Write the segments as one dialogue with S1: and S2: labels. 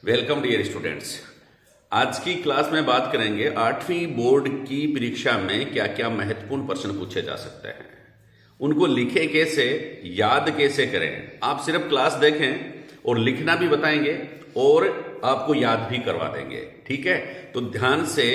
S1: Welcome dear students. आज की class में बात करेंगे 8वीं बोर्ड की परीक्षा में क्या क्या महत्वपूर्ण प्रश्न पूछे जा सकते हैं, उनको लिखें कैसे, याद कैसे करें। आप सिर्फ क्लास देखें और लिखना भी बताएंगे और आपको याद भी करवा देंगे। ठीक है, तो ध्यान से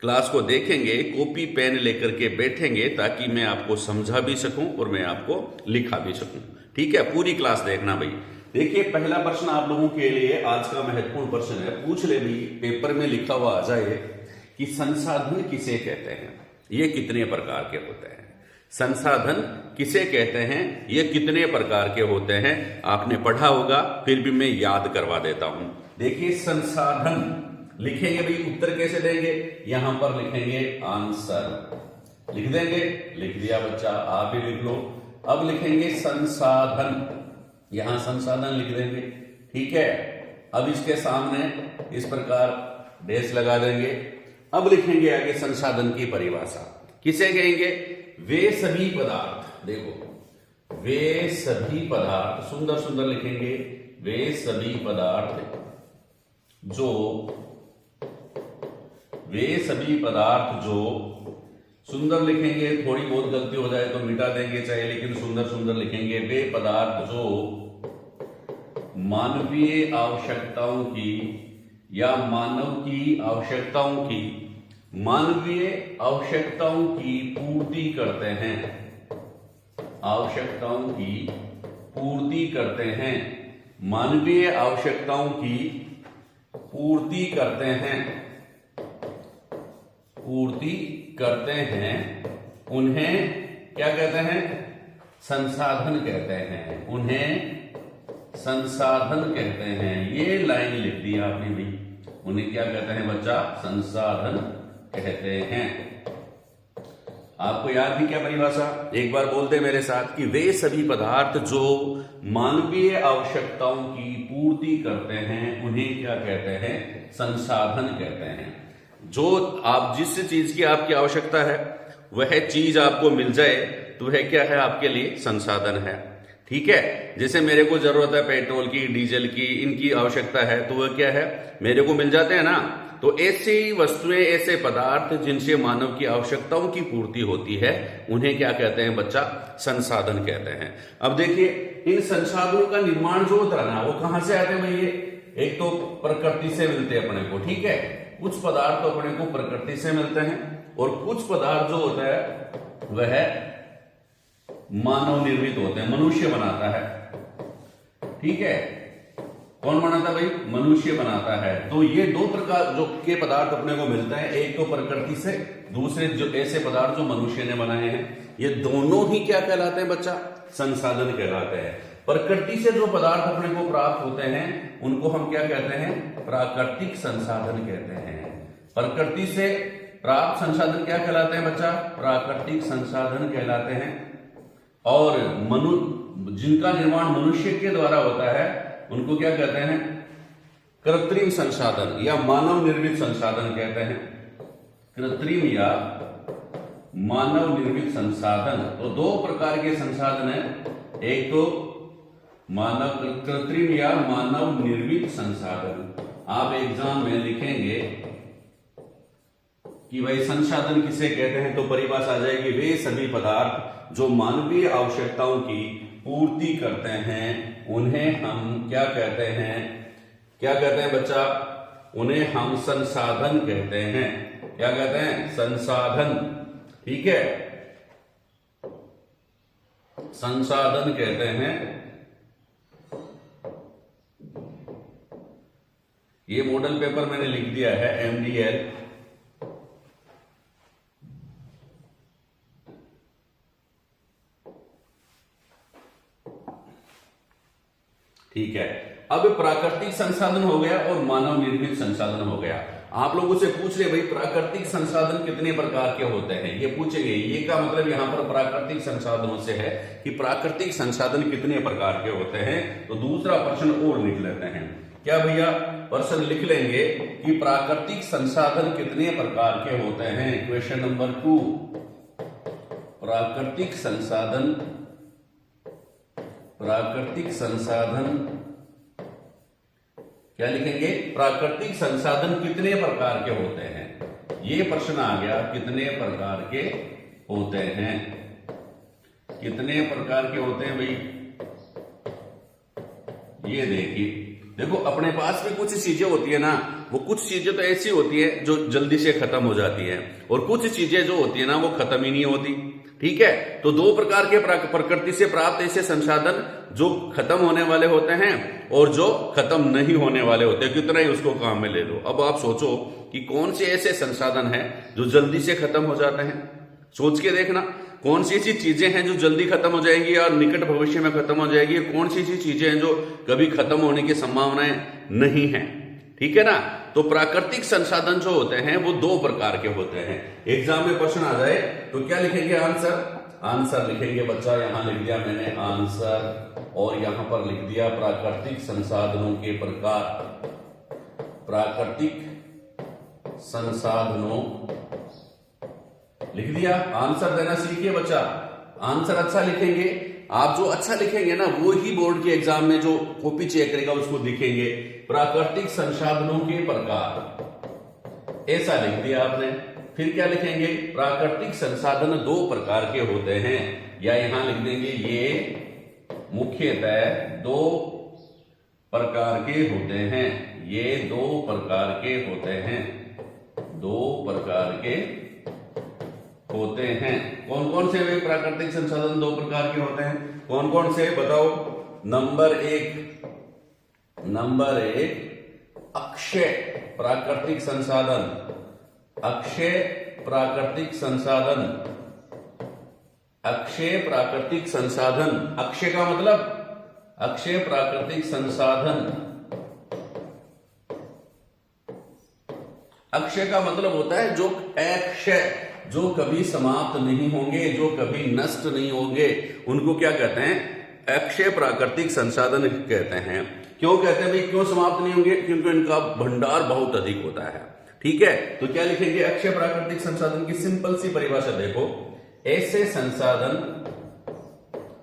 S1: क्लास को देखेंगे, कॉपी पेन लेकर के बैठेंगे ताकि मैं आपको समझा भी सकूं और मैं आपको लिखा भी सकूं। ठीक है, पूरी क्लास देखना भाई। देखिए, पहला प्रश्न आप लोगों के लिए आज का महत्वपूर्ण प्रश्न है। पूछ ले भी, पेपर में लिखा हुआ आ जाए कि संसाधन किसे कहते हैं, ये कितने प्रकार के होते हैं। संसाधन किसे कहते हैं, ये कितने प्रकार के होते हैं, आपने पढ़ा होगा, फिर भी मैं याद करवा देता हूं। देखिए, संसाधन लिखेंगे भाई, उत्तर कैसे देंगे, यहां पर लिखेंगे आंसर, लिख देंगे। लिख दिया बच्चा, आप भी लिख लो। अब लिखेंगे संसाधन, यहां संसाधन लिख देंगे। ठीक है, अब इसके सामने इस प्रकार डैश लगा देंगे। अब लिखेंगे आगे संसाधन की परिभाषा, किसे कहेंगे, वे सभी पदार्थ। देखो, वे सभी पदार्थ, सुंदर सुंदर लिखेंगे, वे सभी पदार्थ जो, वे सभी पदार्थ जो, सुंदर लिखेंगे, थोड़ी बहुत गलती हो जाए तो मिटा देंगे चाहे, लेकिन सुंदर सुंदर लिखेंगे। वे पदार्थ जो मानवीय आवश्यकताओं की या मानव की आवश्यकताओं की, मानवीय आवश्यकताओं की पूर्ति करते हैं, आवश्यकताओं की पूर्ति करते हैं, मानवीय आवश्यकताओं की पूर्ति करते हैं, पूर्ति करते हैं, उन्हें क्या कहते हैं, संसाधन कहते हैं, उन्हें संसाधन कहते हैं। ये लाइन लिख दी आपने भी, उन्हें क्या कहते हैं बच्चा, संसाधन कहते हैं। आपको याद भी क्या परिभाषा, एक बार बोलते मेरे साथ कि वे सभी पदार्थ जो मानवीय आवश्यकताओं की पूर्ति करते हैं, उन्हें क्या कहते हैं, संसाधन कहते हैं। जो आप जिस चीज की आपकी आवश्यकता है वह चीज आपको मिल जाए तो वह क्या है, आपके लिए संसाधन है। ठीक है, जैसे मेरे को जरूरत है पेट्रोल की, डीजल की, इनकी आवश्यकता है तो वह क्या है, मेरे को मिल जाते हैं ना। तो ऐसी वस्तुएं, ऐसे पदार्थ जिनसे मानव की आवश्यकताओं की पूर्ति होती है, उन्हें क्या कहते हैं बच्चा, संसाधन कहते हैं। अब देखिए, इन संसाधनों का निर्माण जो होता है ना, वो कहां से आते हैं भैया, एक तो प्रकृति से मिलते हैं अपने को। ठीक है, कुछ पदार्थ तो अपने को प्रकृति से मिलते हैं और कुछ पदार्थ जो होता है वह मानव निर्मित होते हैं, मनुष्य बनाता है। ठीक है, कौन बनाता है भाई, मनुष्य बनाता है। तो ये दो प्रकार जो के पदार्थ अपने को मिलते हैं, एक तो प्रकृति से, दूसरे जो ऐसे पदार्थ जो मनुष्य ने बनाए हैं, ये दोनों ही क्या कहलाते हैं बच्चा, संसाधन कहलाते हैं। प्रकृति से जो पदार्थ अपने को प्राप्त होते हैं उनको हम क्या कहते हैं, प्राकृतिक संसाधन कहते हैं। प्रकृति से प्राप्त संसाधन क्या कहलाते हैं बच्चा, प्राकृतिक संसाधन कहलाते हैं। और जिनका निर्माण मनुष्य के द्वारा होता है उनको क्या कहते हैं, कृत्रिम संसाधन या मानव निर्मित संसाधन कहते हैं। कृत्रिम या मानव निर्मित संसाधन, तो दो प्रकार के संसाधन है, एक तो मानव कृत्रिम या मानव निर्मित संसाधन। आप एग्जाम में लिखेंगे कि भाई संसाधन किसे कहते हैं, तो परिभाषा आ जाएगी, वे सभी पदार्थ जो मानवीय आवश्यकताओं की पूर्ति करते हैं, उन्हें हम क्या कहते हैं, क्या कहते हैं बच्चा, उन्हें हम संसाधन कहते हैं। क्या कहते हैं, संसाधन। ठीक है, संसाधन कहते हैं। ये मॉडल पेपर मैंने लिख दिया है, MDL। ठीक है, अब प्राकृतिक संसाधन हो गया और मानव निर्मित संसाधन हो गया। आप लोगों से पूछ ले भाई, प्राकृतिक संसाधन कितने प्रकार के होते हैं, ये पूछेंगे। ये का मतलब यहां पर प्राकृतिक संसाधनों से है कि प्राकृतिक संसाधन कितने प्रकार के होते हैं। तो दूसरा प्रश्न और लिख लेते हैं, क्या भैया, प्रश्न लिख लेंगे कि प्राकृतिक संसाधन कितने प्रकार के होते हैं। क्वेश्चन नंबर 2, प्राकृतिक संसाधन, प्राकृतिक संसाधन क्या लिखेंगे? प्राकृतिक संसाधन कितने प्रकार के होते हैं? ये प्रश्न आ गया, कितने प्रकार के होते हैं? कितने प्रकार के होते हैं भाई? ये देखो अपने पास भी कुछ चीजें होती है ना, वो कुछ चीजें तो ऐसी होती है जो जल्दी से खत्म हो जाती है, और कुछ चीजें जो होती है ना वो खत्म ही नहीं होती। ठीक है, तो दो प्रकार के प्रकृति से प्राप्त ऐसे संसाधन जो खत्म होने वाले होते हैं और जो खत्म नहीं होने वाले होते हैं, कितना ही उसको काम में ले लो। अब आप सोचो कि कौन से ऐसे संसाधन हैं जो जल्दी से खत्म हो जाते हैं? सोच के देखना, कौन सी ऐसी चीजें हैं जो जल्दी खत्म हो जाएंगी और निकट भविष्य में खत्म हो जाएगी, कौन सी ऐसी चीजें हैं जो कभी खत्म होने की संभावनाएं नहीं है। ठीक है ना, तो प्राकृतिक संसाधन जो होते हैं वो दो प्रकार के होते हैं। एग्जाम में प्रश्न आ जाए तो क्या लिखेंगे? आंसर लिखेंगे बच्चा। यहां लिख दिया मैंने आंसर, और यहां पर लिख दिया प्राकृतिक संसाधनों के प्रकार। प्राकृतिक संसाधनों लिख दिया। आंसर देना सीखिए बच्चा, आंसर अच्छा लिखेंगे। आप जो अच्छा लिखेंगे ना वो ही बोर्ड के एग्जाम में जो कॉपी चेक करेगा उसको दिखेंगे। प्राकृतिक संसाधनों के प्रकार, ऐसा लिख दिया आपने। फिर क्या लिखेंगे? प्राकृतिक संसाधन दो प्रकार के होते हैं, या यहां लिख देंगे ये मुख्यतः दो प्रकार के होते हैं। ये दो प्रकार के होते हैं, दो प्रकार के होते हैं। कौन कौन से वे प्राकृतिक संसाधन दो प्रकार के होते हैं? कौन कौन से बताओ? नंबर एक अक्षय प्राकृतिक संसाधन। अक्षय प्राकृतिक संसाधन। अक्षय प्राकृतिक संसाधन, अक्षय का मतलब अक्षय प्राकृतिक संसाधन। अक्षय का मतलब होता है जो अक्षय, जो कभी समाप्त नहीं होंगे, जो कभी नष्ट नहीं होंगे, उनको क्या कहते हैं? अक्षय प्राकृतिक संसाधन कहते हैं। क्यों कहते हैं भाई? क्यों समाप्त नहीं होंगे? क्योंकि इनका भंडार बहुत अधिक होता है। ठीक है, तो क्या लिखेंगे? अक्षय प्राकृतिक संसाधन की सिंपल सी परिभाषा देखो, ऐसे संसाधन,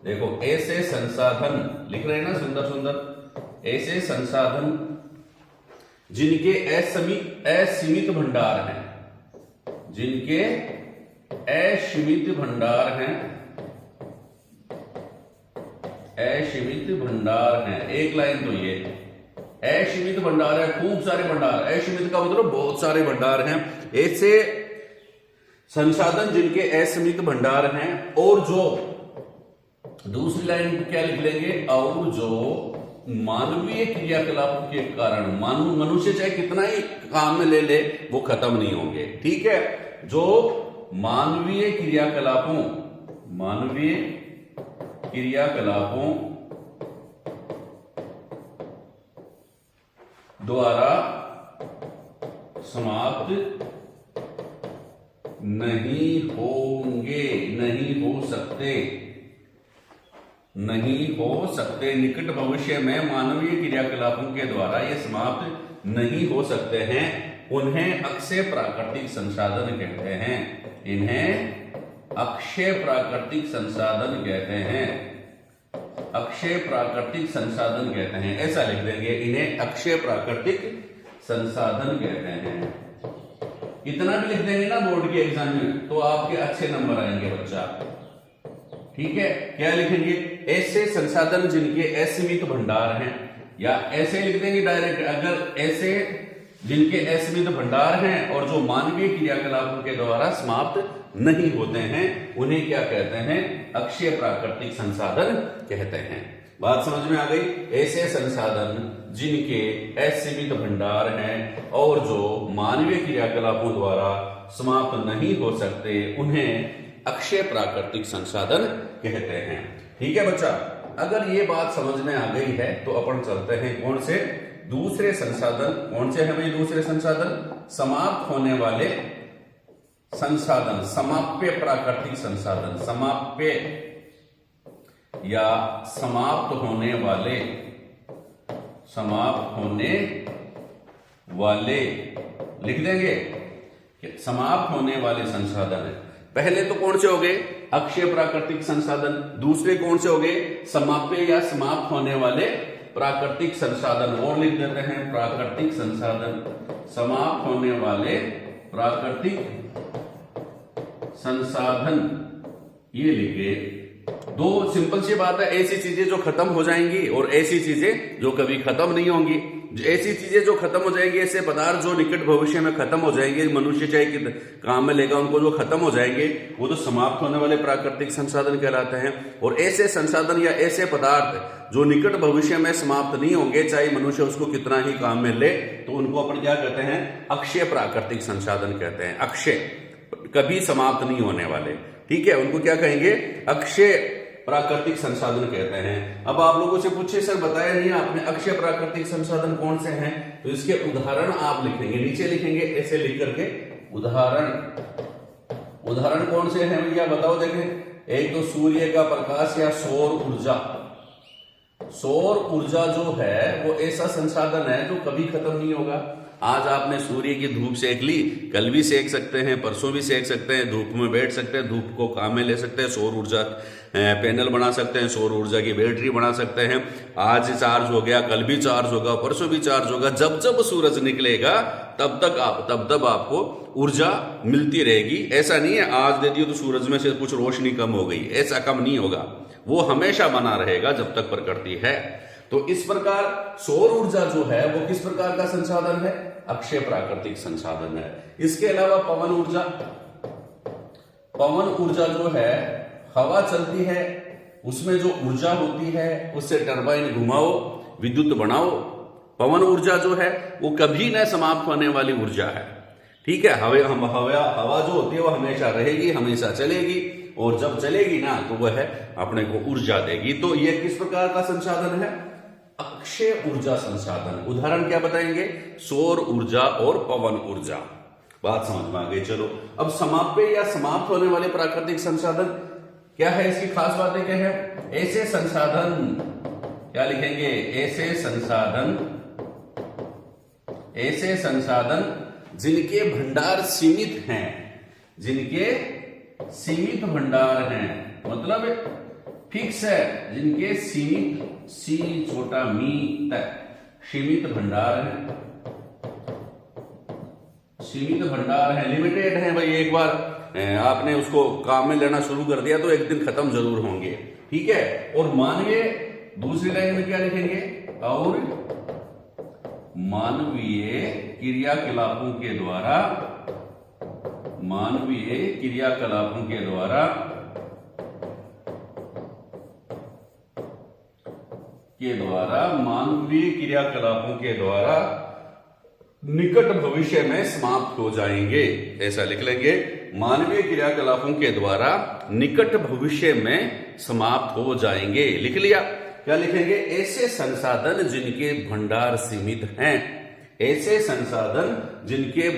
S1: देखो ऐसे संसाधन लिख रहे हैं ना, सुंदर सुंदर, ऐसे संसाधन जिनके असीमित भंडार हैं, जिनके असीमित भंडार हैं, असीमित भंडार हैं। एक लाइन तो ये असीमित भंडार है, खूब सारे भंडार। असीमित का मतलब बहुत सारे भंडार हैं। ऐसे संसाधन जिनके असीमित भंडार हैं, और जो दूसरी लाइन क्या लिख लेंगे? और जो मानवीय क्रियाकलापों के कारण, मनुष्य चाहे कितना ही काम में ले ले वो खत्म नहीं होंगे। ठीक है, जो मानवीय क्रियाकलापों द्वारा समाप्त नहीं होंगे, नहीं हो सकते, निकट भविष्य में मानवीय क्रियाकलापों के द्वारा ये समाप्त नहीं हो सकते हैं, उन्हें अक्षय प्राकृतिक संसाधन कहते हैं। इन्हें अक्षय प्राकृतिक संसाधन कहते हैं। अक्षय प्राकृतिक संसाधन कहते हैं, ऐसा लिख देंगे। इन्हें अक्षय प्राकृतिक संसाधन कहते हैं। इतना भी लिख देंगे ना बोर्ड के एग्जाम में तो आपके अच्छे नंबर आएंगे बच्चा। ठीक है, क्या लिखेंगे? ऐसे संसाधन जिनके असीमित भंडार हैं, या ऐसे लिख देंगे डायरेक्ट। अगर ऐसे जिनके असीमित भंडार हैं और जो मानवीय क्रियाकलापों के द्वारा समाप्त नहीं होते हैं, उन्हें क्या कहते हैं? अक्षय प्राकृतिक संसाधन कहते हैं। बात समझ में आ गई? ऐसे संसाधन जिनके असीमित भंडार हैं और जो मानवीय क्रियाकलापों द्वारा समाप्त नहीं हो सकते, उन्हें अक्षय प्राकृतिक संसाधन कहते हैं। ठीक है बच्चा, अगर ये बात समझ में आ गई है तो अपन चलते हैं कौन से? दूसरे संसाधन। कौन से हैं भाई दूसरे संसाधन? समाप्त होने वाले संसाधन, समाप्य प्राकृतिक संसाधन। समाप्य या समाप्त होने वाले लिख देंगे। समाप्त होने वाले संसाधन है। पहले तो कौन से हो गए? अक्षय प्राकृतिक संसाधन। दूसरे कौन से हो गए? समाप्य या समाप्त होने वाले प्राकृतिक संसाधन, और लिख देते हैं प्राकृतिक संसाधन, समाप्त होने वाले प्राकृतिक संसाधन, ये लिखे। दो सिंपल सी बात है, ऐसी चीजें जो खत्म हो जाएंगी और ऐसी चीजें जो कभी खत्म नहीं होंगी। ऐसी चीजें जो खत्म हो जाएंगी, ऐसे पदार्थ जो निकट भविष्य में खत्म हो जाएंगे, मनुष्य चाहे कि काम में लेगा उनको, जो खत्म हो जाएंगे वो तो समाप्त होने वाले प्राकृतिक संसाधन कहलाते हैं। और ऐसे संसाधन या ऐसे पदार्थ जो निकट भविष्य में समाप्त नहीं होंगे, चाहे मनुष्य उसको कितना ही काम में ले, तो उनको अपन क्या कहते हैं, अक्षय प्राकृतिक संसाधन कहते हैं। अक्षय, कभी समाप्त नहीं होने वाले, ठीक है, उनको क्या कहेंगे, अक्षय प्राकृतिक संसाधन कहते हैं। अब आप लोगों से पूछे सर बताया नहीं आपने अक्षय प्राकृतिक संसाधन कौन से हैं, तो इसके उदाहरण आप लिखेंगे, नीचे लिखेंगे ऐसे लिख करके उदाहरण कौन से हैं भैया बताओ। देखें, एक तो सूर्य का प्रकाश या सौर ऊर्जा। सौर ऊर्जा जो है वो ऐसा संसाधन है जो कभी खत्म नहीं होगा। आज आपने सूर्य की धूप सेक ली, कल भी सेक सकते हैं, परसों भी सेक सकते हैं, धूप में बैठ सकते हैं, धूप को काम में ले सकते हैं, सौर ऊर्जा पैनल बना सकते हैं, सौर ऊर्जा की बैटरी बना सकते हैं। आज चार्ज हो गया, कल भी चार्ज होगा, परसों भी चार्ज होगा। जब जब सूरज निकलेगा तब तब आपको ऊर्जा मिलती रहेगी। ऐसा नहीं है आज दे दियो तो सूरज में से कुछ रोशनी कम हो गई, ऐसा कम नहीं होगा, वो हमेशा बना रहेगा जब तक प्रकृति है। तो इस प्रकार सौर ऊर्जा जो है वो किस प्रकार का संसाधन है, अक्षय प्राकृतिक संसाधन है। इसके अलावा पवन ऊर्जा जो है, हवा चलती है उसमें जो ऊर्जा होती है उससे टरबाइन घुमाओ, विद्युत बनाओ। पवन ऊर्जा जो है वो कभी न समाप्त होने वाली ऊर्जा है, ठीक है। हवा जो होती है वो हमेशा रहेगी, हमेशा चलेगी, और जब चलेगी ना तो वह अपने को ऊर्जा देगी। तो यह किस प्रकार का संसाधन है, अक्षय ऊर्जा संसाधन। उदाहरण क्या बताएंगे, सौर ऊर्जा और पवन ऊर्जा। बात समझ में आ गई। चलो अब समाप्य या समाप्त होने वाले प्राकृतिक संसाधन क्या है, इसकी खास बातें क्या है। ऐसे संसाधन, क्या लिखेंगे, ऐसे संसाधन जिनके भंडार सीमित हैं, जिनके सीमित भंडार हैं, मतलब फिक्स है, जिनके सीमित, सी छोटा मी तक सीमित भंडार है, सीमित भंडार है, लिमिटेड है भाई। एक बार आपने उसको काम में लेना शुरू कर दिया तो एक दिन खत्म जरूर होंगे, ठीक है। और मानवीय, दूसरी लाइन में क्या लिखेंगे, और मानवीय क्रियाकलापों के द्वारा, मानवीय क्रियाकलापों के द्वारा मानवीय क्रियाकलापों के द्वारा निकट भविष्य में समाप्त हो जाएंगे। ऐसा लिख लेंगे, मानवीय क्रियाकलापों के द्वारा निकट भविष्य में समाप्त हो जाएंगे। लिख लिया। क्या लिखेंगे, ऐसे संसाधन जिनके भंडार सीमित हैं, ऐसे संसाधन जिनके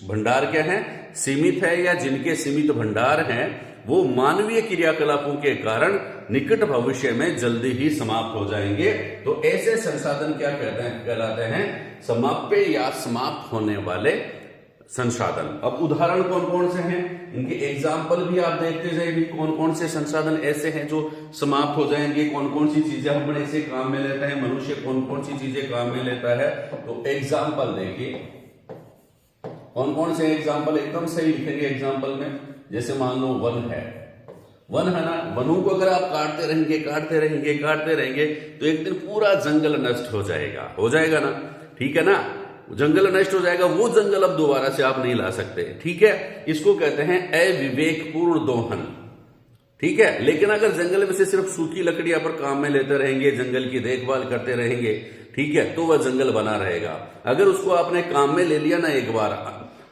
S1: भंडार क्या है, सीमित है, या जिनके सीमित भंडार हैं, वो मानवीय क्रियाकलापों के कारण निकट भविष्य में जल्दी ही समाप्त हो जाएंगे। तो ऐसे संसाधन क्या कहते हैं, कहलाते हैं समाप्य या समाप्त होने वाले संसाधन। अब उदाहरण कौन कौन से हैं, इनके एग्जाम्पल भी आप देखते जाएंगे, कौन कौन से संसाधन ऐसे हैं जो समाप्त हो जाएंगे, कौन कौन सी चीजें हम ऐसे काम में लेते हैं, मनुष्य कौन कौन सी चीजें काम में लेता है। तो एग्जाम्पल देखिए, कौन कौन से एग्जाम्पल एकदम सही लिखेंगे एग्जाम्पल में। जैसे मान लो वन है ना, वनों को अगर आप काटते रहेंगे तो एक दिन पूरा जंगल नष्ट हो जाएगा ना, ठीक है ना। जंगल नष्ट हो जाएगा, वो जंगल अब दोबारा से आप नहीं ला सकते, ठीक है। इसको कहते हैं अविवेकपूर्ण दोहन, ठीक है। लेकिन अगर जंगल में से सिर्फ सूखी लकड़ियां पर काम में लेते रहेंगे, जंगल की देखभाल करते रहेंगे, ठीक है, तो वह जंगल बना रहेगा। अगर उसको आपने काम में ले लिया ना एक बार,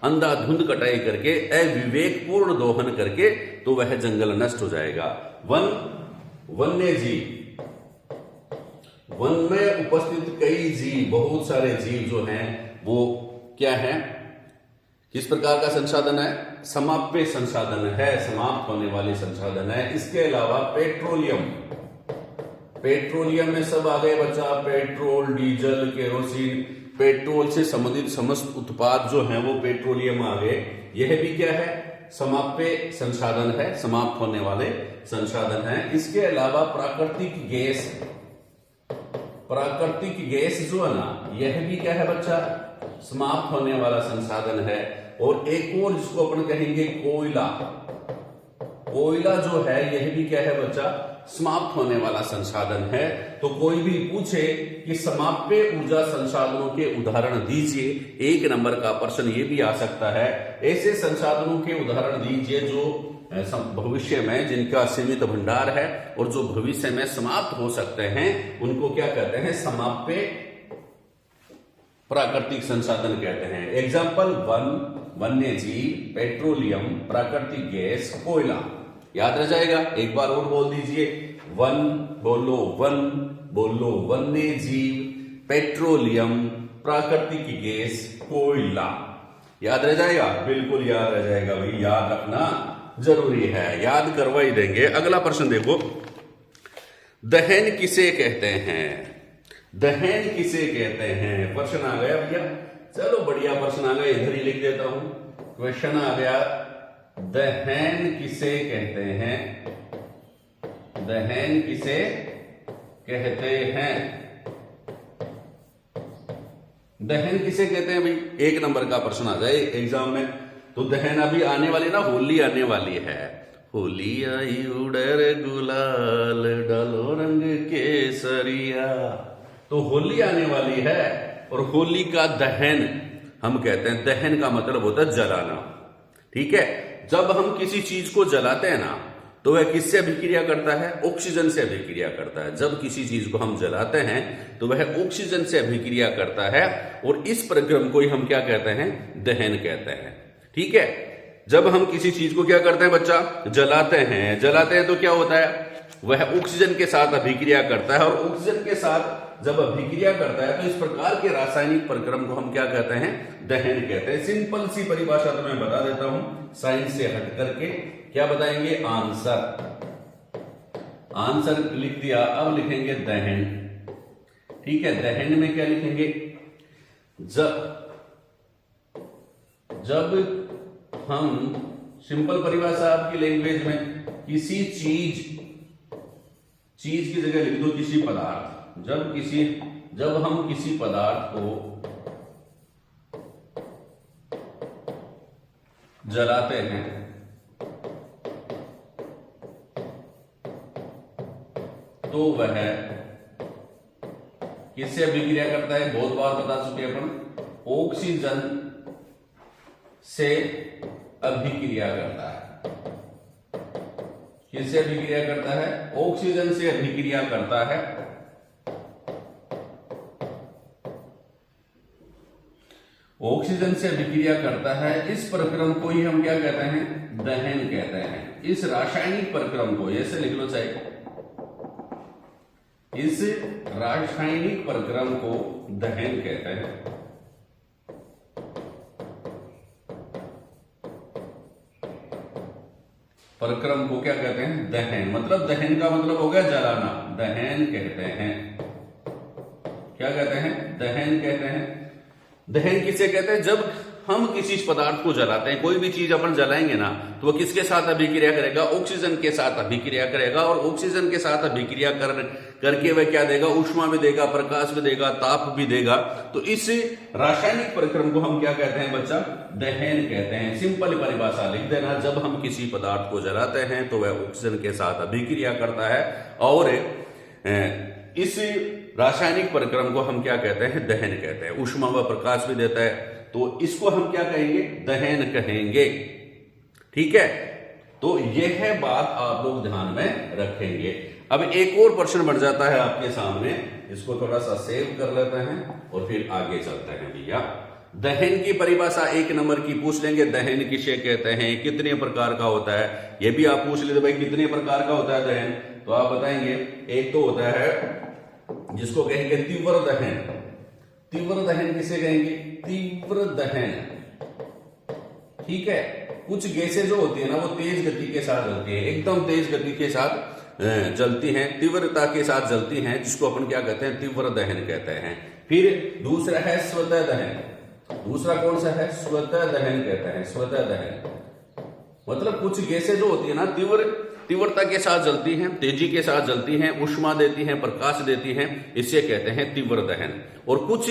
S1: अंधाधुंध कटाई करके, अविवेकपूर्ण दोहन करके, तो वह जंगल नष्ट हो जाएगा। वन्य जीव, वन में उपस्थित कई जीव, बहुत सारे जीव जो हैं वो क्या है, किस प्रकार का संसाधन है, समाप्य संसाधन है, समाप्त होने वाली संसाधन है। इसके अलावा पेट्रोलियम में सब आ गए बच्चा, पेट्रोल, डीजल, केरोसिन, पेट्रोल से संबंधित समस्त उत्पाद जो हैं वो पेट्रोलियम आ गए। यह भी क्या है, समाप्य संसाधन है, समाप्त होने वाले संसाधन है। इसके अलावा प्राकृतिक गैस, प्राकृतिक गैस जो है ना, यह भी क्या है बच्चा, समाप्त होने वाला संसाधन है। और एक और जिसको अपन कहेंगे कोयला, कोयला जो है यह भी क्या है बच्चा, समाप्त होने वाला संसाधन है। तो कोई भी पूछे कि समाप्य ऊर्जा संसाधनों के उदाहरण दीजिए, 1 नंबर का प्रश्न ये भी आ सकता है। ऐसे संसाधनों के उदाहरण दीजिए जो भविष्य में जिनका सीमित भंडार है और जो भविष्य में समाप्त हो सकते हैं, उनको क्या कहते हैं, समाप्य प्राकृतिक संसाधन कहते हैं। एग्जाम्पल 1 वन्य जीव, पेट्रोलियम, प्राकृतिक गैस, कोयला। याद रह जाएगा, एक बार और बोल दीजिए, वन बोलो, वन बोलो, वन्य जीव, पेट्रोलियम, प्राकृतिक गैस, कोयला। याद रह जाएगा, बिल्कुल याद रह जाएगा भाई, याद रखना जरूरी है, याद करवा ही देंगे। अगला प्रश्न देखो, दहन किसे कहते हैं, दहन किसे कहते हैं, प्रश्न आ गया भैया। चलो बढ़िया प्रश्न आ गया, इधर ही लिख देता हूं, क्वेश्चन आ गया, दहन किसे कहते हैं, दहन किसे कहते हैं, दहन किसे कहते हैं भाई, 1 नंबर का प्रश्न आ जाए एग्जाम में। तो दहन अभी आने वाली ना, होली आने वाली है, होली आई उड़र गुलाल डालो रंग केसरिया। तो होली आने वाली है और होली का दहन हम कहते हैं, दहन का मतलब होता है जलाना। ठीक है, जब हम किसी चीज को जलाते हैं ना, तो वह किससे अभिक्रिया करता है, ऑक्सीजन से अभिक्रिया करता है। जब किसी चीज को हम जलाते हैं तो वह ऑक्सीजन से अभिक्रिया करता है और इस प्रक्रम को ही हम क्या कहते हैं, दहन कहते हैं। ठीक है, जब हम किसी चीज को क्या करते हैं बच्चा, जलाते हैं, जलाते हैं तो क्या होता है, वह ऑक्सीजन के साथ अभिक्रिया करता है और ऑक्सीजन के साथ जब अभिक्रिया करता है तो इस प्रकार के रासायनिक प्रक्रम को हम क्या कहते हैं, दहन कहते हैं। सिंपल सी परिभाषा तो मैं बता देता हूं, साइंस से हट करके क्या बताएंगे, आंसर, आंसर लिख दिया। अब लिखेंगे दहन। ठीक है, दहन में क्या लिखेंगे, जब हम, सिंपल परिभाषा आपकी लैंग्वेज में, किसी चीज की जगह लिख दो किसी पदार्थ। जब हम किसी पदार्थ को जलाते हैं तो वह किससे अभिक्रिया करता है, बहुत बार बता चुके अपन, ऑक्सीजन से अभिक्रिया करता है। किससे अभिक्रिया करता है, ऑक्सीजन से अभिक्रिया करता है। ऑक्सीजन से अभिक्रिया करता है, इस प्रक्रम को ही हम क्या कहते हैं, दहन कहते हैं। इस रासायनिक प्रक्रम को ऐसे लिख लो चाहे, इस रासायनिक प्रक्रम को दहन कहते हैं। प्रक्रम को क्या कहते हैं, दहन। मतलब दहन का मतलब हो गया जलाना, दहन कहते हैं। क्या कहते हैं, दहन कहते हैं। दहन किसे कहते हैं, जब हम किसी पदार्थ को जलाते हैं, कोई भी चीज अपन जलाएंगे ना, तो वह किसके साथ अभिक्रिया करेगा, ऑक्सीजन के साथ अभिक्रिया करेगा। और ऑक्सीजन के साथ अभिक्रिया करके वह क्या देगा, ऊष्मा भी देगा, प्रकाश भी देगा, ताप भी देगा। तो इस रासायनिक प्रक्रम को हम क्या कहते हैं बच्चा, दहन कहते हैं। सिंपल परिभाषा लिख देना, जब हम किसी पदार्थ को जलाते हैं तो वह ऑक्सीजन के साथ अभिक्रिया करता है और इस रासायनिक प्रक्रम को हम क्या कहते हैं, दहन कहते हैं। ऊष्मा व प्रकाश भी देता है, तो इसको हम क्या कहेंगे, दहन कहेंगे। ठीक है, तो यह बात आप लोग ध्यान में रखेंगे। अब एक और प्रश्न बढ़ जाता है आपके सामने, इसको थोड़ा सा सेव कर लेते हैं और फिर आगे चलते हैं भैया। दहन की परिभाषा 1 नंबर की पूछ लेंगे, दहन किसे कहते हैं, कितने प्रकार का होता है, यह भी आप पूछ लेते भाई कितने प्रकार का होता है दहन। तो आप बताएंगे, एक तो होता है जिसको कहेंगे तीव्र दहन। तीव्र दहन किसे कहेंगे, तीव्र दहन। ठीक है, कुछ गैसें जो होती है ना, वो तेज गति के साथ जलती है, एकदम तेज गति के साथ जलती हैं, तीव्रता के साथ जलती हैं, जिसको अपन क्या कहते हैं, तीव्र दहन कहते हैं। फिर दूसरा है स्वतः दहन। दूसरा कौन सा है, स्वतः दहन कहते हैं। स्वतः दहन मतलब कुछ गैसें जो होती है ना, तीव्र तीव्रता के साथ जलती हैं, तेजी के साथ जलती हैं, ऊष्मा देती हैं, प्रकाश देती हैं, इसे कहते हैं तीव्र दहन। और कुछ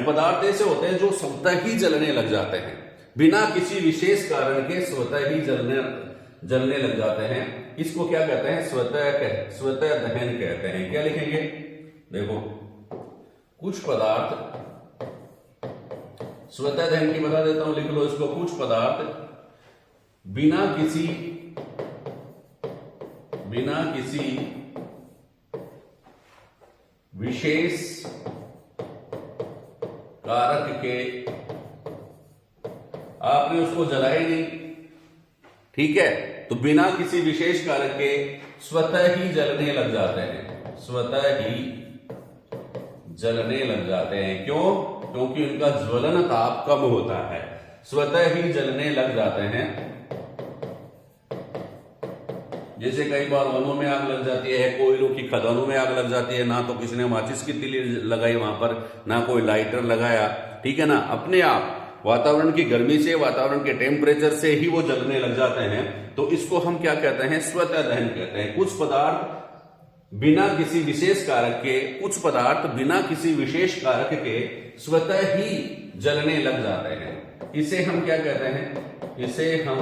S1: पदार्थ ऐसे होते हैं जो स्वतः ही जलने लग जाते हैं, बिना किसी विशेष कारण के स्वतः ही जलने लग जाते हैं। इसको क्या कहते हैं? स्वतः दहन कहते हैं। क्या लिखेंगे? देखो, कुछ पदार्थ, स्वतः दहन की बता देता हूं, लिख लो इसको। कुछ पदार्थ बिना किसी विशेष कारक के, आपने उसको जलाया नहीं, ठीक है, तो बिना किसी विशेष कारक के स्वतः ही जलने लग जाते हैं, स्वतः ही जलने लग जाते हैं। क्यों? क्योंकि उनका ज्वलन ताप कम होता है, स्वतः ही जलने लग जाते हैं। जैसे कई बार वनों में आग लग जाती है, कोयलों की खदानों में आग लग जाती है, ना तो किसी ने माचिस की तीली लगाई वहां पर, ना कोई लाइटर लगाया, ठीक है ना, अपने आप वातावरण की गर्मी से, वातावरण के टेम्परेचर से ही वो जलने लग जाते हैं। तो इसको हम क्या कहते हैं? स्वतः दहन कहते हैं। कुछ पदार्थ बिना किसी विशेष कारक के, कुछ पदार्थ बिना किसी विशेष कारक के स्वतः ही जलने लग जाते हैं। इसे हम क्या कहते हैं? इसे हम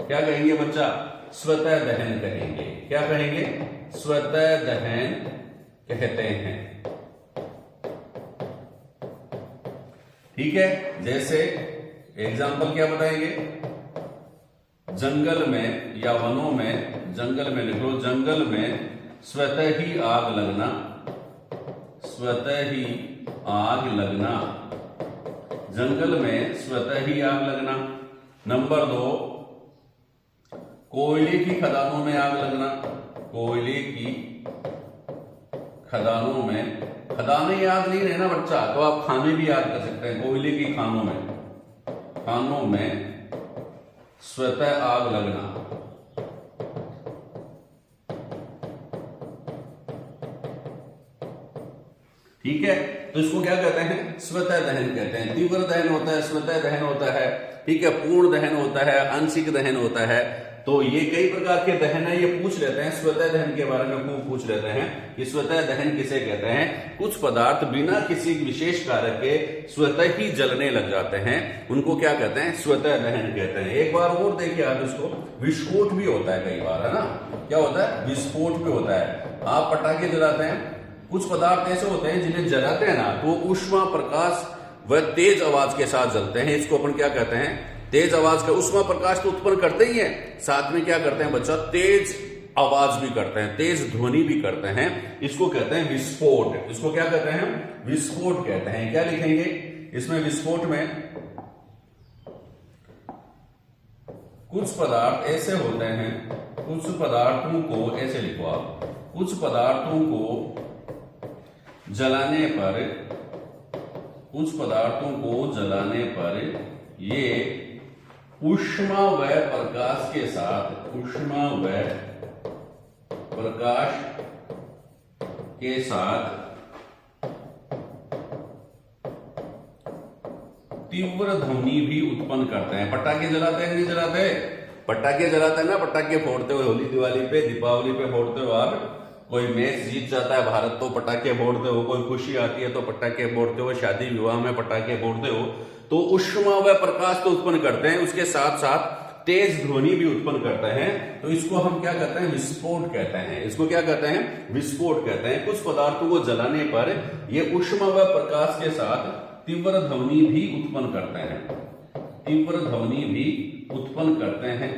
S1: क्या कहेंगे बच्चा? स्वतः दहन कहेंगे। क्या कहेंगे? स्वतः दहन कहते हैं, ठीक है। जैसे एग्जाम्पल क्या बताएंगे? जंगल में या वनों में, जंगल में लिख लो, जंगल में स्वतः ही आग लगना, स्वतः ही आग लगना, जंगल में स्वतः ही आग लगना। नंबर 2, कोयले की खदानों में आग लगना, कोयले की खदानों में, खदानें याद नहीं रहना बच्चा, तो आप खाने भी याद कर सकते हैं। कोयले की खानों में स्वतः आग लगना, ठीक है। तो इसको क्या कहते हैं? स्वतः दहन कहते हैं। तीव्र दहन होता है, स्वतः दहन होता है, ठीक है, पूर्ण दहन होता है, आंशिक दहन होता है। तो ये कई प्रकार के दहन है, ये पूछ लेते हैं, स्वतः दहन के बारे में खूब पूछ लेते हैं कि स्वतः दहन किसे कहते हैं? कुछ पदार्थ बिना किसी विशेष कारक के स्वतः ही जलने लग जाते हैं, उनको क्या कहते हैं? स्वतः दहन कहते हैं। एक बार और देखिए आप इसको, विस्फोट भी होता है कई बार, है ना। क्या होता है? विस्फोट भी होता है। आप पटाखे जलाते हैं, कुछ पदार्थ ऐसे होते हैं जिन्हें जलाते हैं ना, तो ऊष्मा, प्रकाश व तेज आवाज के साथ जलते हैं। इसको अपन क्या कहते हैं? तेज आवाज का। ऊष्मा प्रकाश तो उत्पन्न करते ही है, साथ में क्या करते हैं बच्चा? तेज आवाज भी करते हैं, तेज ध्वनि भी करते हैं। इसको कहते हैं विस्फोट। इसको क्या कहते हैं? विस्फोट कहते हैं। क्या लिखेंगे इसमें? विस्फोट में कुछ पदार्थ ऐसे होते हैं, कुछ पदार्थों को, ऐसे लिखो आप, कुछ पदार्थों को जलाने पर, कुछ पदार्थों को जलाने पर ये ऊष्मा व प्रकाश के साथ, ऊष्मा व प्रकाश के साथ तीव्र ध्वनि भी उत्पन्न करते हैं। पटाखे जलाते हैं नहीं जलाते? पटाखे जलाते हैं ना, पटाखे फोड़ते हुए होली दिवाली पे, दीपावली पे फोड़ते हो आप। कोई मैच जीत जाता है भारत तो पटाखे फोड़ते हो, कोई खुशी आती है तो पटाखे फोड़ते हो, शादी विवाह में पटाखे फोड़ते हो। तो ऊष्मा व प्रकाश तो उत्पन्न करते हैं, उसके साथ साथ तेज ध्वनि भी उत्पन्न करते हैं। तो इसको हम क्या कहते हैं? विस्फोट कहते हैं। इसको क्या कहते हैं? विस्फोट कहते हैं। कुछ पदार्थों को जलाने पर ये ऊष्मा व प्रकाश के साथ तीव्र ध्वनि भी उत्पन्न करते हैं, तीव्र ध्वनि भी उत्पन्न करते हैं,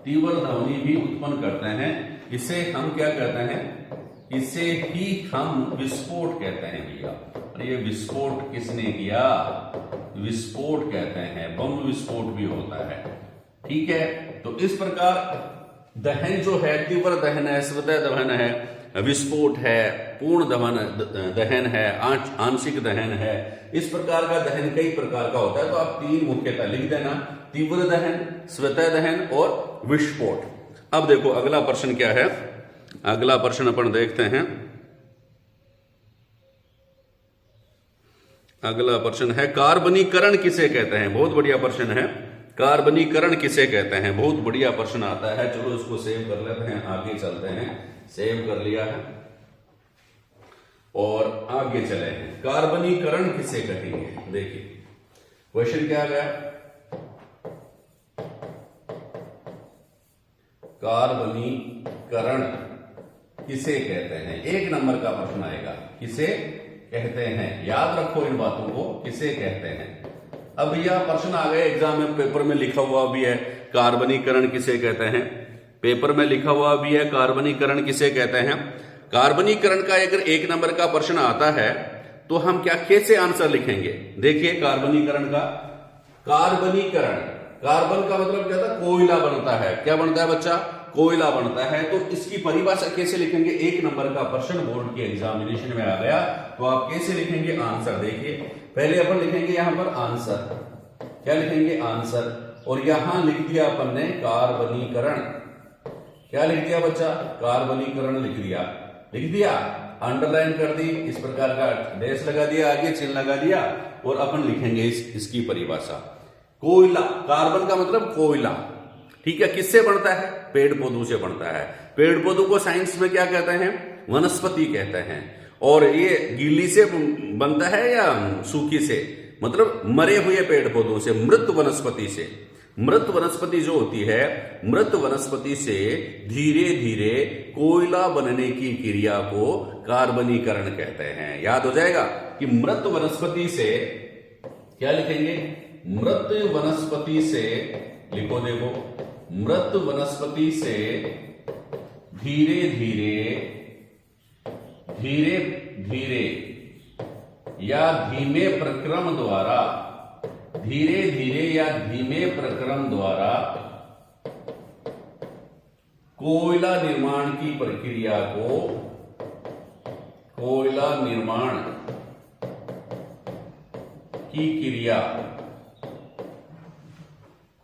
S1: तीव्र ध्वनि भी उत्पन्न करते हैं। इसे हम क्या कहते हैं? इसे ही हम विस्फोट कहते हैं भैया। और ये विस्फोट किसने किया? विस्फोट कहते हैं, बम विस्फोट भी होता है, ठीक है। तो इस प्रकार दहन जो है, तीव्र दहन है, स्वतः दहन है, विस्फोट है, पूर्ण दहन है, आंशिक दहन है। इस प्रकार का दहन कई प्रकार का होता है। तो आप 3 मुख्यतः लिख देना, तीव्र दहन, स्वतः दहन और विस्फोट। अब देखो अगला प्रश्न क्या है। अगला प्रश्न अपन देखते हैं। अगला प्रश्न है कार्बनीकरण किसे कहते हैं? बहुत बढ़िया प्रश्न है। कार्बनीकरण किसे कहते हैं? बहुत बढ़िया प्रश्न आता है। चलो इसको सेव कर लेते हैं, आगे चलते हैं। सेव कर लिया है और आगे चले हैं। कार्बनीकरण किसे कहेंगे? देखिए क्वेश्चन क्या गया, कार्बनीकरण किसे कहते हैं? 1 नंबर का प्रश्न आएगा, किसे कहते हैं? याद रखो इन बातों को, किसे कहते हैं। अब यह प्रश्न आ गए एग्जाम में, पेपर में लिखा हुआ भी है कार्बनीकरण किसे कहते हैं, पेपर में लिखा हुआ भी है कार्बनीकरण किसे कहते हैं। कार्बनीकरण का अगर 1 नंबर का प्रश्न आता है तो हम क्या कैसे आंसर लिखेंगे? देखिए कार्बनीकरण का, कार्बनीकरण, कार्बन का मतलब क्या था? कोयला बनता है। क्या बनता है बच्चा? कोयला बनता है। तो इसकी परिभाषा कैसे लिखेंगे? 1 नंबर का प्रश्न बोर्ड के एग्जामिनेशन में आ गया, तो आप कैसे लिखेंगे आंसर? देखिए पहले अपन लिखेंगे यहां पर आंसर, क्या लिखेंगे? आंसर। और यहां लिख दिया अपन ने कार्बनीकरण। क्या लिख दिया बच्चा? कार्बनीकरण लिख दिया। लिख दिया, अंडरलाइन कर दी, इस प्रकार का डैश लगा दिया, आगे चिन्ह लगा दिया, और अपन लिखेंगे इसकी परिभाषा। कोयला, कार्बन का मतलब कोयला, ठीक है। किससे बनता है? पेड़ पौधों से बनता है। पेड़ पौधों को साइंस में क्या कहते हैं? वनस्पति कहते हैं। और ये गीली से बनता है या सूखी से? मतलब मरे हुए पेड़ पौधों से, मृत वनस्पति से। मृत वनस्पति जो होती है, मृत वनस्पति से धीरे धीरे कोयला बनने की क्रिया को कार्बनीकरण कहते हैं। याद हो जाएगा कि मृत वनस्पति से, क्या लिखेंगे? मृत वनस्पति से, लिखो देखो, मृत वनस्पति से धीरे धीरे, धीरे धीरे या धीमे प्रक्रम द्वारा, धीरे धीरे या धीमे प्रक्रम द्वारा कोयला निर्माण की प्रक्रिया को, कोयला निर्माण की क्रिया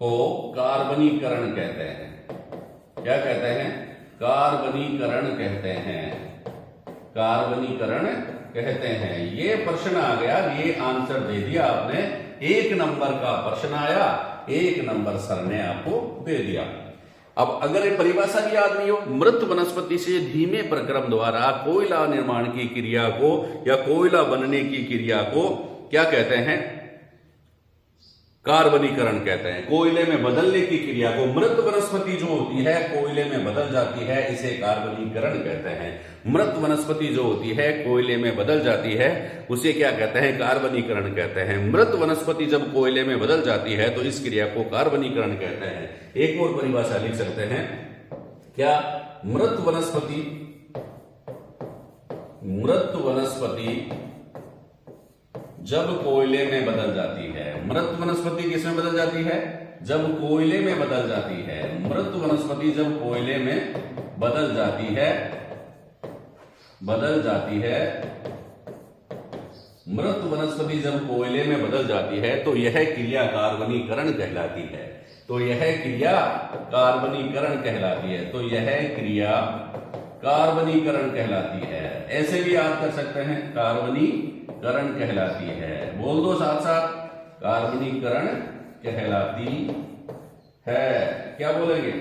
S1: को कार्बनीकरण कहते हैं। क्या कहते हैं? कार्बनीकरण कहते हैं। कार्बनीकरण कहते हैं। ये प्रश्न आ गया, ये आंसर दे दिया आपने। 1 नंबर का प्रश्न आया, 1 नंबर सर ने आपको दे दिया। अब अगर ये परिभाषा भी याद नहीं हो, मृत वनस्पति से धीमे प्रक्रम द्वारा कोयला निर्माण की क्रिया को या कोयला बनने की क्रिया को क्या कहते हैं? कार्बनीकरण कहते हैं। कोयले में बदलने की क्रिया को, मृत वनस्पति जो होती है कोयले में बदल जाती है, इसे कार्बनीकरण कहते हैं। मृत वनस्पति जो होती है कोयले में बदल जाती है, उसे क्या कहते हैं? कार्बनीकरण कहते हैं। मृत वनस्पति जब कोयले में बदल जाती है तो इस क्रिया को कार्बनीकरण कहते हैं। एक और परिभाषा लिख सकते हैं, क्या? मृत वनस्पति, मृत वनस्पति जब कोयले में बदल जाती है। मृत वनस्पति किसमें बदल जाती है? जब कोयले में बदल जाती है। मृत वनस्पति जब कोयले में बदल जाती है, बदल जाती है, मृत वनस्पति जब कोयले में बदल जाती है तो यह क्रिया कार्बनीकरण कहलाती है। तो यह क्रिया कार्बनीकरण कहलाती है। तो यह क्रिया कार्बनीकरण कहलाती है। ऐसे भी याद कर सकते हैं, कार्बनीकरण कहलाती है। बोल दो साथ साथ, कार्बनीकरण कहलाती है। क्या बोलेंगे?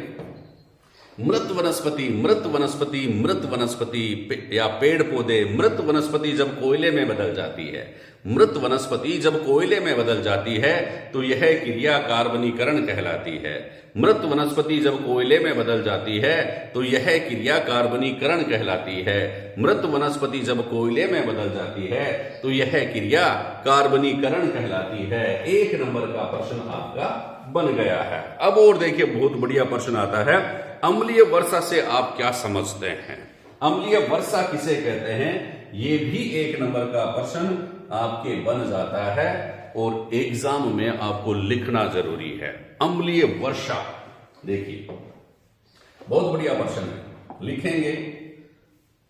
S1: मृत वनस्पति, मृत वनस्पति, मृत वनस्पति या पेड़ पौधे। मृत वनस्पति जब कोयले में बदल जाती है, मृत वनस्पति जब कोयले में बदल जाती है तो यह क्रिया कार्बनीकरण कहलाती है। मृत वनस्पति जब कोयले में बदल जाती है तो यह क्रिया कार्बनीकरण कहलाती है। मृत वनस्पति जब कोयले में बदल जाती है तो यह क्रिया कार्बनीकरण कहलाती है। 1 नंबर का प्रश्न आपका बन गया है। अब और देखिए, बहुत बढ़िया प्रश्न आता है, अम्लीय वर्षा से आप क्या समझते हैं? अम्लीय वर्षा किसे कहते हैं? ये भी 1 नंबर का प्रश्न आपके बन जाता है और एग्जाम में आपको लिखना जरूरी है। अम्लीय वर्षा, देखिए बहुत बढ़िया प्रश्न है, लिखेंगे।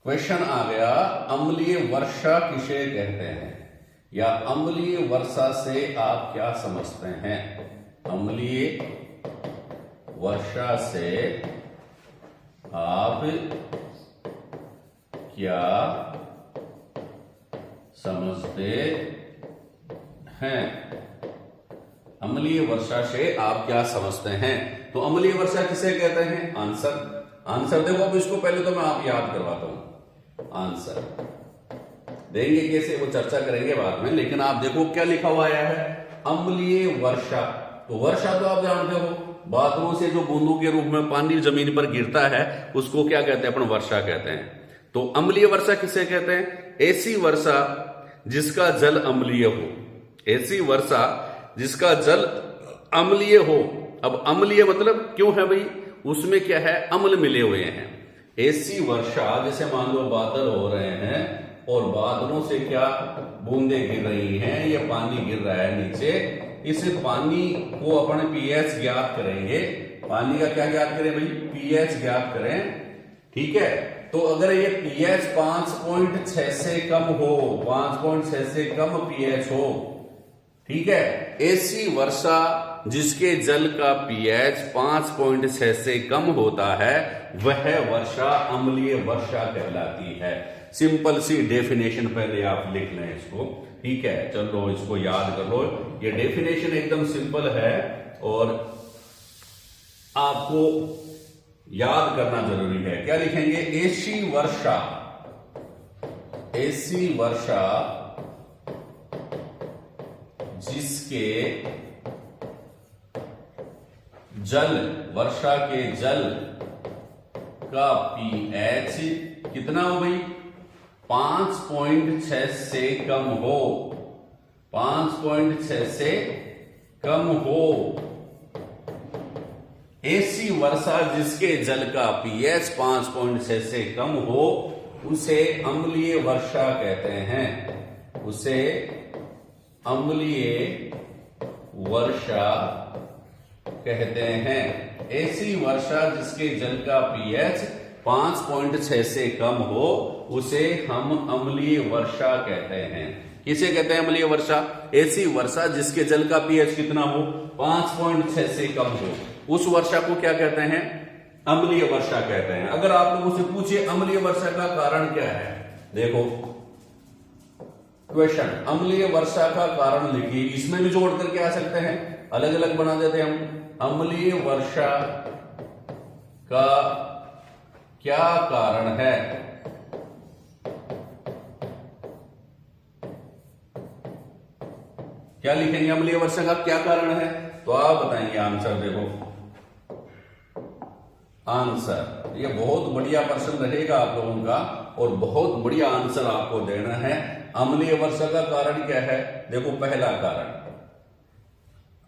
S1: क्वेश्चन आ गया, अम्लीय वर्षा किसे कहते हैं या अम्लीय वर्षा से आप क्या समझते हैं? अम्लीय वर्षा से आप क्या समझते हैं? अम्लीय वर्षा से आप क्या समझते हैं? तो अम्लीय वर्षा किसे कहते हैं? आंसर देखो, अब इसको पहले तो मैं आप याद करवाता हूं। आंसर देंगे कैसे वो चर्चा करेंगे बाद में, लेकिन आप देखो क्या लिखा हुआ आया है, अम्लीय वर्षा। तो वर्षा तो आप जानते हो, बादलों से जो बूंदों के रूप में पानी जमीन पर गिरता है उसको क्या कहते हैं? अपन वर्षा कहते हैं। तो अम्लीय वर्षा किसे कहते हैं? ऐसी वर्षा जिसका जल अम्लीय हो, ऐसी वर्षा जिसका जल अम्लीय हो। अब अम्लीय मतलब क्यों है भाई? उसमें क्या है? अम्ल मिले हुए हैं। ऐसी वर्षा, जैसे मान लो बादल हो रहे हैं और बादलों से क्या बूंदे गिर रही हैं, ये पानी गिर रहा है नीचे, इस पानी को अपन पीएच ज्ञात करेंगे। पानी का क्या ज्ञात करें भाई? पीएच ज्ञात करें, ठीक है। तो अगर ये पीएच 5.6 से कम हो, 5.6 से कम पीएच हो, ठीक है, ऐसी वर्षा जिसके जल का पीएच 5.6 से कम होता है, वह वर्षा अम्लीय वर्षा कहलाती है। सिंपल सी डेफिनेशन पहले आप लिख लें इसको, ठीक है। चलो इसको याद कर लो, ये डेफिनेशन एकदम सिंपल है और आपको याद करना जरूरी है। क्या लिखेंगे? ऐसी वर्षा, ऐसी वर्षा जिसके जल, वर्षा के जल का पीएच कितना हो भाई? 5.6 से कम हो, 5.6 से कम हो। ऐसी वर्षा जिसके जल का पीएच 5.6 से कम हो उसे अम्लीय वर्षा कहते हैं, उसे अम्लीय वर्षा कहते हैं। ऐसी वर्षा जिसके जल का पीएच 5.6 से कम हो उसे हम अम्लीय वर्षा कहते हैं। किसे कहते हैं अम्लीय वर्षा? ऐसी वर्षा जिसके जल का पीएच कितना हो? 5.6 से कम हो, उस वर्षा को क्या कहते हैं? अम्लीय वर्षा कहते हैं। अगर आप लोगों से पूछे अम्लीय वर्षा का कारण क्या है, देखो क्वेश्चन, अम्लीय वर्षा का कारण लिखिए। इसमें भी जोड़ करके आ सकते हैं, अलग अलग बना देते हैं हम। अम्लीय वर्षा का क्या कारण है? क्या लिखेंगे? अम्लीय वर्षा का क्या कारण है? तो आप बताएंगे आंसर। देखो आंसर, ये बहुत बढ़िया प्रश्न रहेगा आप लोगों का और बहुत बढ़िया आंसर आपको देना है। अम्लीय वर्षा का कारण क्या है? देखो पहला कारण,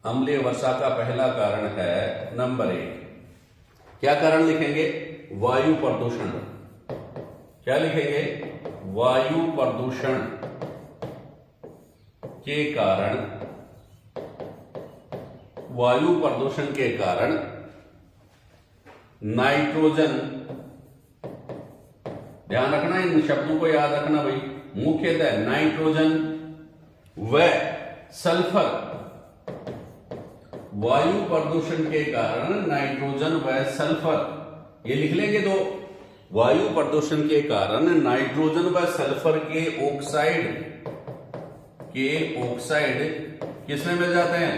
S1: अम्लीय वर्षा का पहला कारण है नंबर 1। क्या कारण लिखेंगे? वायु प्रदूषण। क्या लिखेंगे? वायु प्रदूषण के कारण, वायु प्रदूषण के कारण नाइट्रोजन, ध्यान रखना, इन शब्दों को याद रखना भाई, मुख्यतः नाइट्रोजन व सल्फर। वायु प्रदूषण के कारण नाइट्रोजन व सल्फर, ये लिख लेंगे। तो वायु प्रदूषण के कारण नाइट्रोजन व सल्फर के ऑक्साइड किसमें मिल जाते हैं?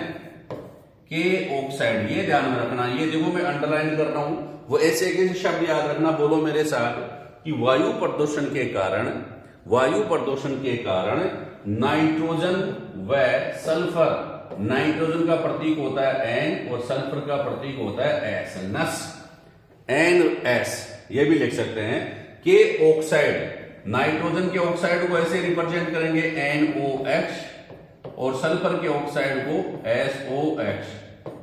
S1: के ऑक्साइड। ये ध्यान में रखना, ये देखो मैं अंडरलाइन कर रहा हूं, वो ऐसे एक शब्द याद रखना, बोलो मेरे साथ कि वायु प्रदूषण के कारण, वायु प्रदूषण के कारण नाइट्रोजन व सल्फर, नाइट्रोजन का प्रतीक होता है एन और सल्फर का प्रतीक होता है एस, नस, एन एस, ये भी लिख सकते हैं। के ऑक्साइड, नाइट्रोजन के ऑक्साइड को ऐसे रिप्रेजेंट करेंगे NOH और सल्फर के ऑक्साइड को SOH,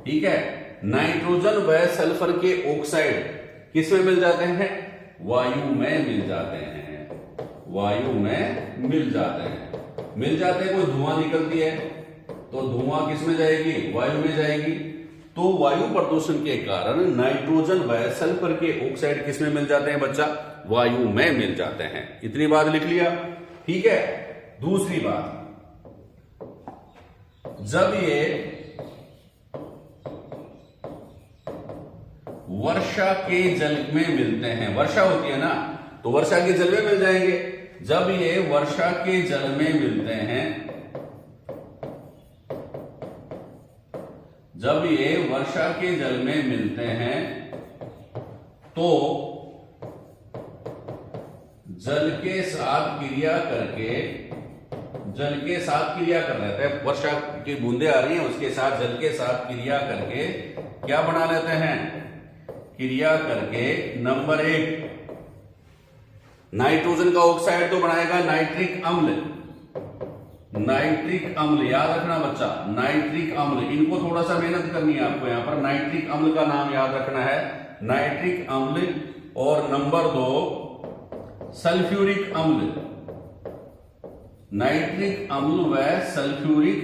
S1: ठीक है। नाइट्रोजन व सल्फर के ऑक्साइड किसमें मिल जाते हैं? वायु में मिल जाते हैं, वायु में मिल जाते हैं। मिल जाते हैं, कोई धुआं निकलती है तो धुआं किसमें जाएगी? वायु में जाएगी। तो वायु प्रदूषण के कारण नाइट्रोजन व सल्फर के ऑक्साइड किसमें मिल जाते हैं बच्चा? वायु में मिल जाते हैं। इतनी बात लिख लिया, ठीक है। दूसरी बात, जब ये वर्षा के जल में मिलते हैं, वर्षा होती है ना, तो वर्षा के जल में मिल जाएंगे। जब ये वर्षा के जल में मिलते हैं जब ये वर्षा के जल में मिलते हैं तो जल के साथ क्रिया कर लेते हैं। वर्षा की बूंदें आ रही हैं, उसके साथ जल के साथ क्रिया करके क्या बना लेते हैं? क्रिया करके नंबर 1 नाइट्रोजन का ऑक्साइड तो बनाएगा नाइट्रिक अम्ल। नाइट्रिक अम्ल याद रखना बच्चा, नाइट्रिक अम्ल, इनको थोड़ा सा मेहनत करनी है आपको। यहां पर नाइट्रिक अम्ल का नाम याद रखना है, नाइट्रिक अम्ल। और नंबर 2 सल्फ्यूरिक अम्ल। नाइट्रिक अम्ल व सल्फ्यूरिक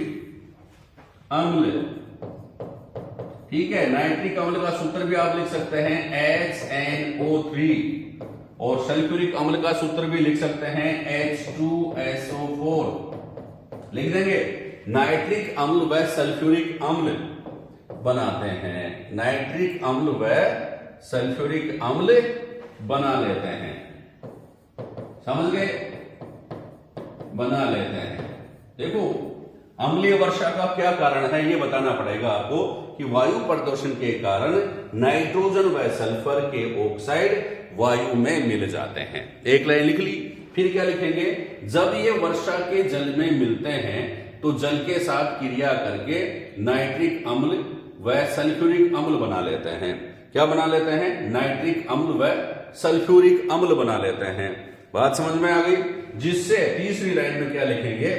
S1: अम्ल, ठीक है। नाइट्रिक अम्ल का सूत्र भी आप लिख सकते हैं HNO3 और सल्फ्यूरिक अम्ल का सूत्र भी लिख सकते हैं H2SO4। लिख देंगे। नाइट्रिक अम्ल व सल्फ्यूरिक अम्ल बनाते हैं, नाइट्रिक अम्ल व सल्फ्यूरिक अम्ल बना लेते हैं। समझ गए? बना लेते हैं। देखो अम्लीय वर्षा का क्या कारण है ये बताना पड़ेगा आपको कि वायु प्रदूषण के कारण नाइट्रोजन व सल्फर के ऑक्साइड वायु में मिल जाते हैं। एक लाइन लिख ली। फिर क्या लिखेंगे? जब ये वर्षा के जल में मिलते हैं तो जल के साथ क्रिया करके नाइट्रिक अम्ल व सल्फ्यूरिक अम्ल बना लेते हैं। क्या बना लेते हैं? नाइट्रिक अम्ल व सल्फ्यूरिक अम्ल बना लेते हैं। बात समझ में आ गई? जिससे तीसरी लाइन में क्या लिखेंगे?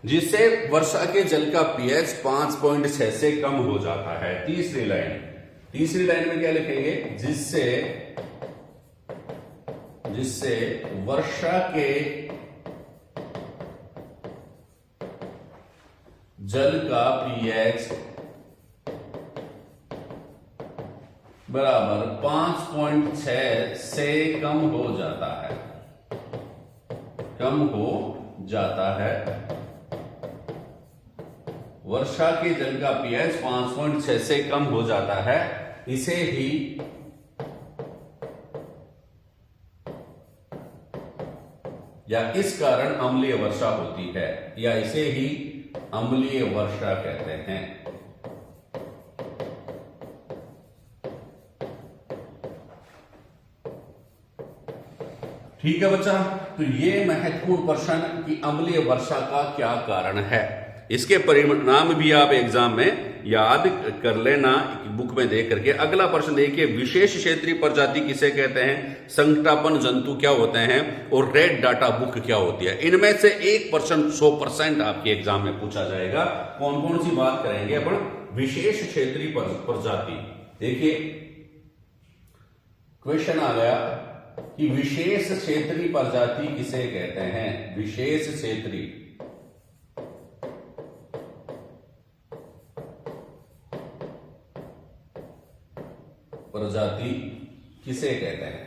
S1: जिससे वर्षा के जल का पीएच 5.6 से कम हो जाता है। तीसरी लाइन में क्या लिखेंगे? जिससे वर्षा के जल का पीएच बराबर 5.6 से कम हो जाता है। वर्षा के जल का पीएच 5.6 से कम हो जाता है, इसे ही या इस कारण अम्लीय वर्षा होती है, या इसे ही अम्लीय वर्षा कहते हैं। ठीक है बच्चा, तो ये महत्वपूर्ण प्रश्न कि अम्लीय वर्षा का क्या कारण है, इसके परिणाम भी आप एग्जाम में याद कर लेना बुक में देख करके। अगला प्रश्न देखिए, विशेष क्षेत्रीय प्रजाति किसे कहते हैं, संकटापन जंतु क्या होते हैं और रेड डाटा बुक क्या होती है। इनमें से 1% 100% आपके एग्जाम में पूछा जाएगा। कौन कौन सी बात करेंगे अपन? विशेष क्षेत्रीय प्रजाति। देखिए क्वेश्चन आ गया कि विशेष क्षेत्रीय प्रजाति किसे कहते हैं। विशेष क्षेत्रीय प्रजाति किसे कहते हैं?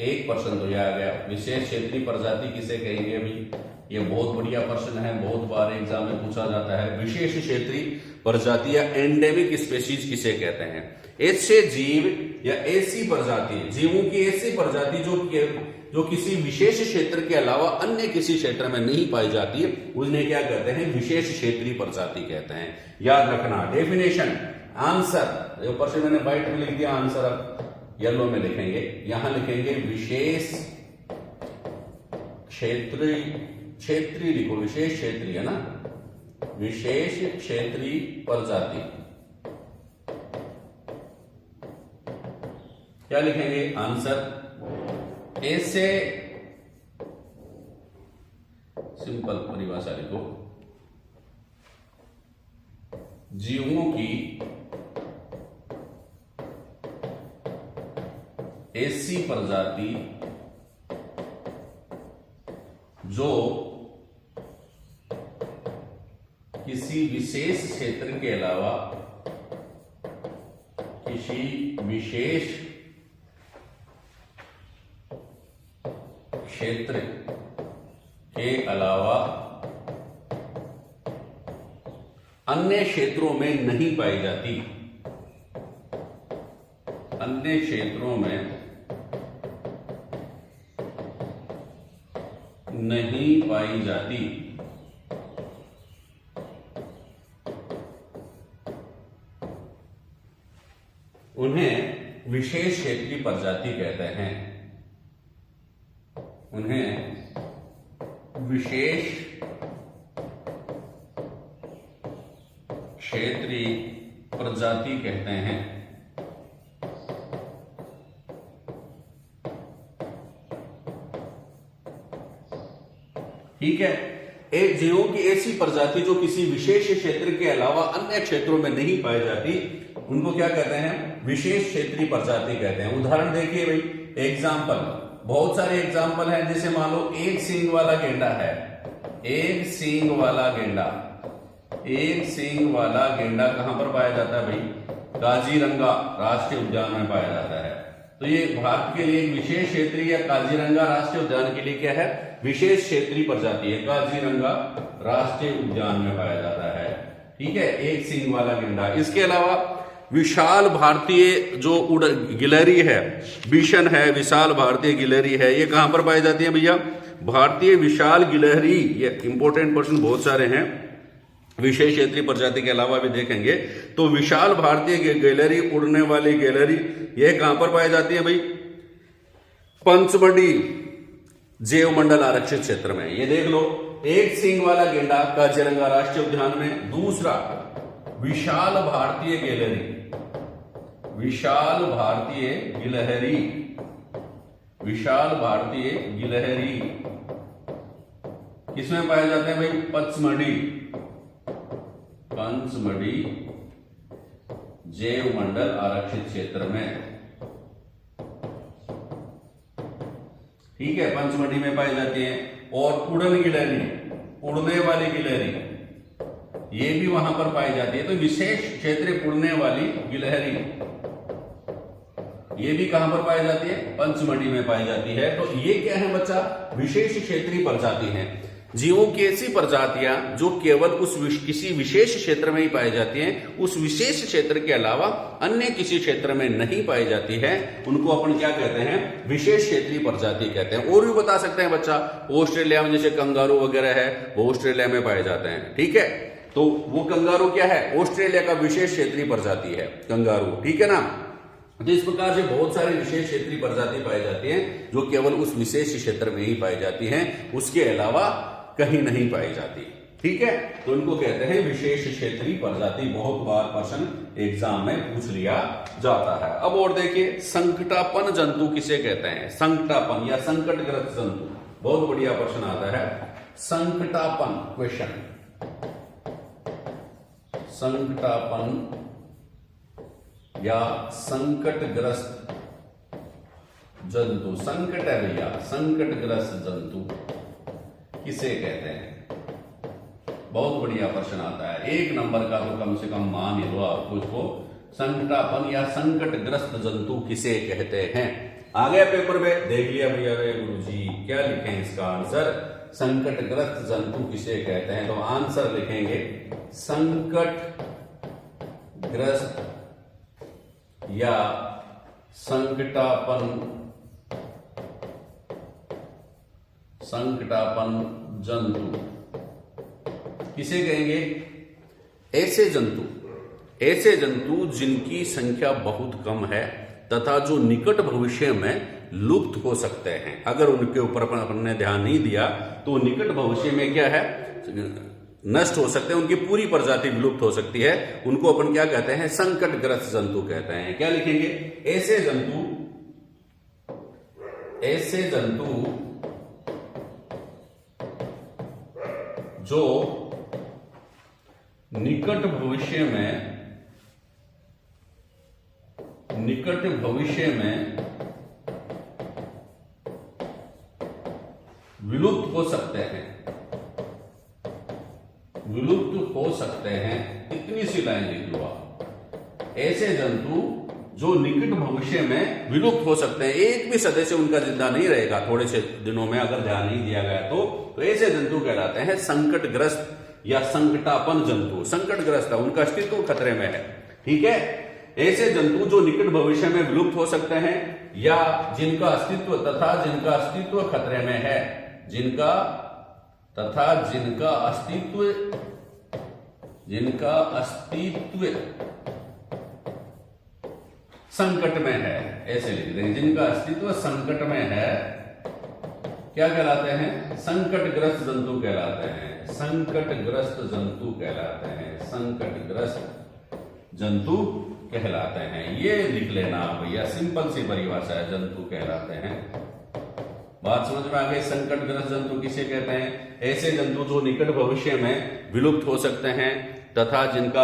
S1: 1% तो यह आ गया। विशेष क्षेत्रीय प्रजाति किसे कहेंगे? अभी ये बहुत बढ़िया प्रश्न है, बहुत बार एग्जाम में पूछा जाता है। विशेष क्षेत्रीय प्रजाति या एंडेमिक स्पेसीज किसे कहते हैं? ऐसे जीव या ऐसी प्रजाति, जीवों की ऐसी प्रजाति जो किसी विशेष क्षेत्र के अलावा अन्य किसी क्षेत्र में नहीं पाई जाती है, उन्हें क्या कहते हैं? विशेष क्षेत्रीय प्रजाति कहते हैं। याद रखना डेफिनेशन, आंसर ऊपर से मैंने व्हाइट में लिख दिया, आंसर अब येलो में लिखेंगे। यहां लिखेंगे विशेष क्षेत्रीय लिखो, विशेष क्षेत्रीय है ना, विशेष क्षेत्रीय प्रजाति। क्या लिखेंगे? आंसर ऐसे सिंपल परिभाषा लिखो, जीवों की ऐसी प्रजाति जो किसी विशेष क्षेत्र के अलावा किसी विशेष क्षेत्र के अलावा अन्य क्षेत्रों में नहीं पाई जाती, अन्य क्षेत्रों में नहीं पाई जाती, उन्हें विशेष क्षेत्रीय प्रजाति कहते हैं। उन्हें विशेष क्षेत्रीय प्रजाति कहते हैं। ठीक है, एक जीवों की ऐसी प्रजाति जो किसी विशेष क्षेत्र के अलावा अन्य क्षेत्रों में नहीं पाई जाती, उनको क्या कहते हैं? विशेष क्षेत्रीय प्रजाति कहते हैं। उदाहरण देखिए भाई, एग्जाम्पल, बहुत सारे एग्जाम्पल हैं। जैसे मान लो एक सींग वाला गेंडा है, एक सींग वाला गेंडा। एक सींग वाला गेंडा कहां पर पाया जाता है भाई? काजीरंगा राष्ट्रीय उद्यान में पाया जाता है। तो ये भारत के लिए एक विशेष क्षेत्रीय या काजीरंगा राष्ट्रीय उद्यान के लिए क्या है? विशेष क्षेत्रीय प्रजाति है, काजीरंगा राष्ट्रीय उद्यान में पाया जाता है। ठीक है, एक सींग वाला गेंडा। इसके अलावा विशाल भारतीय जो गिलहरी है, बिशन है, विशाल भारतीय गिलहरी है, ये कहां पर पाई जाती है भैया? भारतीय विशाल गिलहरी। ये इंपॉर्टेंट पर्सन बहुत सारे हैं, विशेष क्षेत्रीय प्रजाति के अलावा भी देखेंगे। तो विशाल भारतीय गिलहरी, उड़ने वाली गिलहरी, यह कहां पर पाई जाती है भाई? पंचमढ़ी जैव मंडल आरक्षित क्षेत्र में। ये देख लो, एक सींग वाला गेंडा काजीरंगा राष्ट्रीय उद्यान में। दूसरा, विशाल भारतीय गिलहरी, विशाल भारतीय गिलहरी, विशाल भारतीय गिलहरी किसमें पाए जाते हैं भाई? पचमढ़ी, पंचमढ़ी जैव मंडल आरक्षित क्षेत्र में। ठीक है, पंचमढ़ी में पाई जाती है। और उड़न गिलहरी, उड़ने वाली गिलहरी, ये भी वहां पर पाई जाती है। तो विशेष क्षेत्रीय उड़ने वाली गिलहरी, ये भी कहां पर पाई जाती है? पंचमढ़ी में पाई जाती है। तो ये क्या है बच्चा? विशेष क्षेत्रीय प्रजाति है। जीवों की ऐसी प्रजातियां जो केवल किसी विशेष क्षेत्र में ही पाई जाती हैं, उस विशेष क्षेत्र के अलावा अन्य किसी क्षेत्र में नहीं पाई जाती है, उनको अपन क्या कहते हैं? विशेष क्षेत्रीय प्रजाति कहते हैं। और भी बता सकते हैं बच्चा, ऑस्ट्रेलिया में जैसे कंगारू वगैरह है, वो ऑस्ट्रेलिया में पाए जाते हैं। ठीक है, तो वो कंगारू क्या है? ऑस्ट्रेलिया का विशेष क्षेत्रीय प्रजाति है कंगारू। ठीक है ना? तो इस प्रकार से बहुत सारी विशेष क्षेत्रीय प्रजाति पाई जाती हैं जो केवल उस विशेष क्षेत्र में ही पाई जाती हैं, उसके अलावा कहीं नहीं पाई जाती। ठीक है, तो इनको कहते हैं विशेष क्षेत्रीय प्रजाति। बहुत बार प्रश्न एग्जाम में पूछ लिया जाता है। अब और देखिए, संकटापन जंतु किसे कहते हैं? संकटापन या संकटग्रस्त जंतु, बहुत बढ़िया प्रश्न आता है। संकटापन क्वेश्चन, संकटापन या संकटग्रस्त जंतु, संकट है भैया, संकटग्रस्त जंतु किसे कहते हैं? बहुत बढ़िया प्रश्न आता है, 1 नंबर का तो कम से कम मान ही लो आपको इसको। संकटापन या संकटग्रस्त जंतु किसे कहते हैं? आ गया पेपर में, देख लिया भैया गुरुजी, क्या लिखें इसका आंसर? संकटग्रस्त जंतु किसे कहते हैं? तो आंसर लिखेंगे संकटग्रस्त या संकटापन, संकटापन जंतु किसे कहेंगे? ऐसे जंतु जिनकी संख्या बहुत कम है तथा जो निकट भविष्य में लुप्त हो सकते हैं। अगर उनके ऊपर अपन ने ध्यान नहीं दिया तो निकट भविष्य में क्या है? नष्ट हो सकते हैं, उनकी पूरी प्रजाति विलुप्त हो सकती है। उनको अपन क्या कहते हैं? संकटग्रस्त जंतु कहते हैं। क्या लिखेंगे? ऐसे जंतु जो निकट भविष्य में विलुप्त हो सकते हैं, इतनी सी लाइन लिख लो आप। ऐसे जंतु जो निकट भविष्य में विलुप्त हो सकते हैं, एक भी सदस्य उनका जिंदा नहीं रहेगा थोड़े से दिनों में, अगर ध्यान नहीं दिया गया तो ऐसे जंतु कहलाते हैं संकटग्रस्त या संकटापन जंतु। संकटग्रस्त है, उनका अस्तित्व खतरे में है। ठीक है, ऐसे जंतु जो निकट भविष्य में विलुप्त हो सकते हैं या जिनका अस्तित्व खतरे में है, जिनका अस्तित्व संकट में है, ऐसे लिख देंगे। जिनका अस्तित्व संकट में है क्या कहलाते हैं? संकटग्रस्त जंतु कहलाते हैं। संकटग्रस्त जंतु कहलाते हैं। संकटग्रस्त जंतु कहलाते हैं। ये लिख लेना आप भैया, सिंपल सी परिभाषा है, जंतु कहलाते हैं। बात समझ में आ गई? संकटग्रस्त जंतु किसे कहते हैं? ऐसे जंतु जो निकट भविष्य में विलुप्त हो सकते हैं तथा जिनका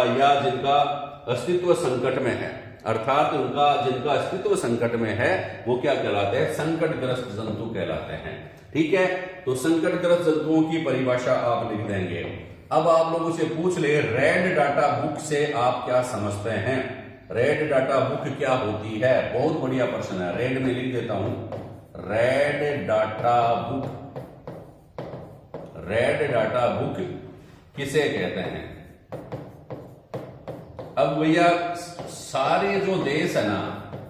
S1: अस्तित्व संकट में है, अर्थात जिनका अस्तित्व संकट में है वो क्या कहलाते हैं? संकटग्रस्त जंतु कहलाते हैं। ठीक है, तो संकटग्रस्त जंतुओं की परिभाषा आप लिख देंगे। अब आप लोगों से पूछ ले, रेड डाटा बुक से आप क्या समझते हैं? रेड डाटा बुक क्या होती है? बहुत बढ़िया प्रश्न है। रेड में लिख देता हूं, red data book. Red data book किसे कहते हैं? अब भैया सारे जो देश है ना,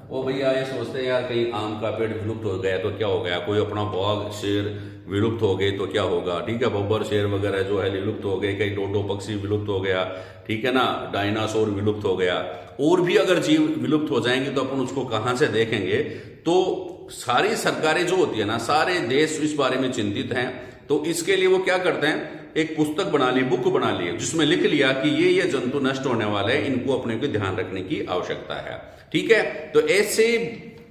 S1: वो भैया ये सोचते हैं यार कहीं आम का पेड़ विलुप्त हो गया तो क्या हो गया, कोई अपना बाघ शेर विलुप्त हो गए तो क्या होगा, ठीक है, बब्बर शेर वगैरह जो है विलुप्त हो गए, कहीं डोडो पक्षी विलुप्त हो गया, ठीक है ना, डायनासोर विलुप्त हो गया, और भी अगर जीव विलुप्त हो जाएंगे तो अपन उसको कहां से देखेंगे? तो सारी सरकारें जो होती है ना, सारे देश इस बारे में चिंतित हैं। तो इसके लिए वो क्या करते हैं, एक पुस्तक बना ली, बुक बना ली, जिसमें लिख लिया कि ये जंतु नष्ट होने वाले हैं, इनको अपने को ध्यान रखने की आवश्यकता है। ठीक है, तो ऐसे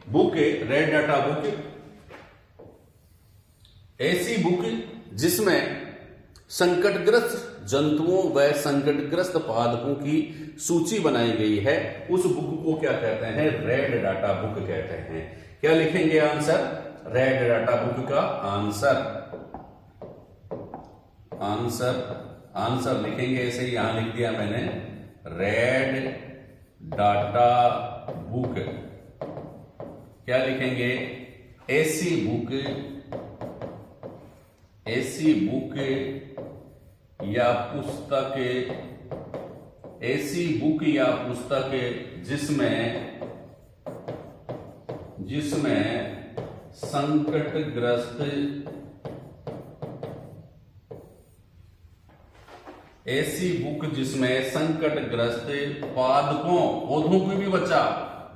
S1: बुक, रेड डाटा बुक, ऐसी बुक जिसमें संकटग्रस्त जंतुओं व संकटग्रस्त पादपों की सूची बनाई गई है, उस बुक को क्या कहते हैं? रेड डाटा बुक कहते हैं। क्या लिखेंगे आंसर? रेड डाटा बुक का आंसर लिखेंगे ऐसे ही, यहां लिख दिया मैंने, रेड डाटा बुक। क्या लिखेंगे? ऐसी बुक या पुस्तक, ऐसी बुक या पुस्तक जिसमें संकटग्रस्त, ऐसी बुक जिसमें संकटग्रस्त पादपों, पौधों की भी बचा,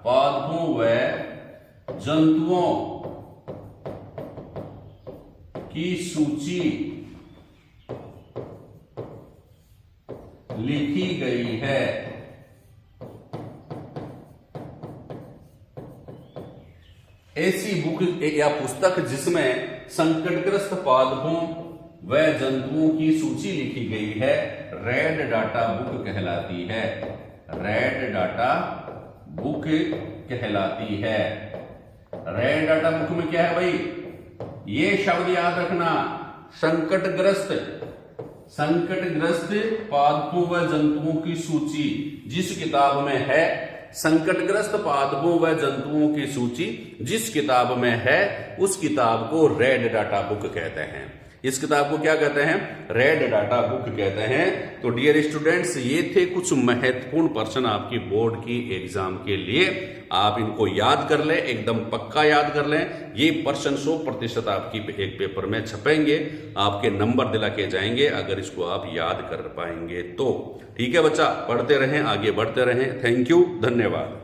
S1: पादपों व जंतुओं की सूची लिखी गई है। ऐसी बुक या पुस्तक जिसमें संकटग्रस्त पादपों व जंतुओं की सूची लिखी गई है, रेड डाटा बुक कहलाती है। रेड डाटा बुक कहलाती है। रेड डाटा बुक में क्या है भाई? ये शब्द याद रखना, संकटग्रस्त पादपों व जंतुओं की सूची जिस किताब में है, संकटग्रस्त पादपों व जंतुओं की सूची जिस किताब में है, उस किताब को रेड डाटा बुक कहते हैं। इस किताब को क्या कहते हैं? रेड डाटा बुक कहते हैं। तो डियर स्टूडेंट्स, ये थे कुछ महत्वपूर्ण प्रश्न आपकी बोर्ड की एग्जाम के लिए। आप इनको याद कर लें, एकदम पक्का याद कर लें। ये प्रश्न 100% आपकी एक पेपर में छपेंगे, आपके नंबर दिला के जाएंगे अगर इसको आप याद कर पाएंगे तो। ठीक है बच्चा, पढ़ते रहें, आगे बढ़ते रहें। थैंक यू, धन्यवाद।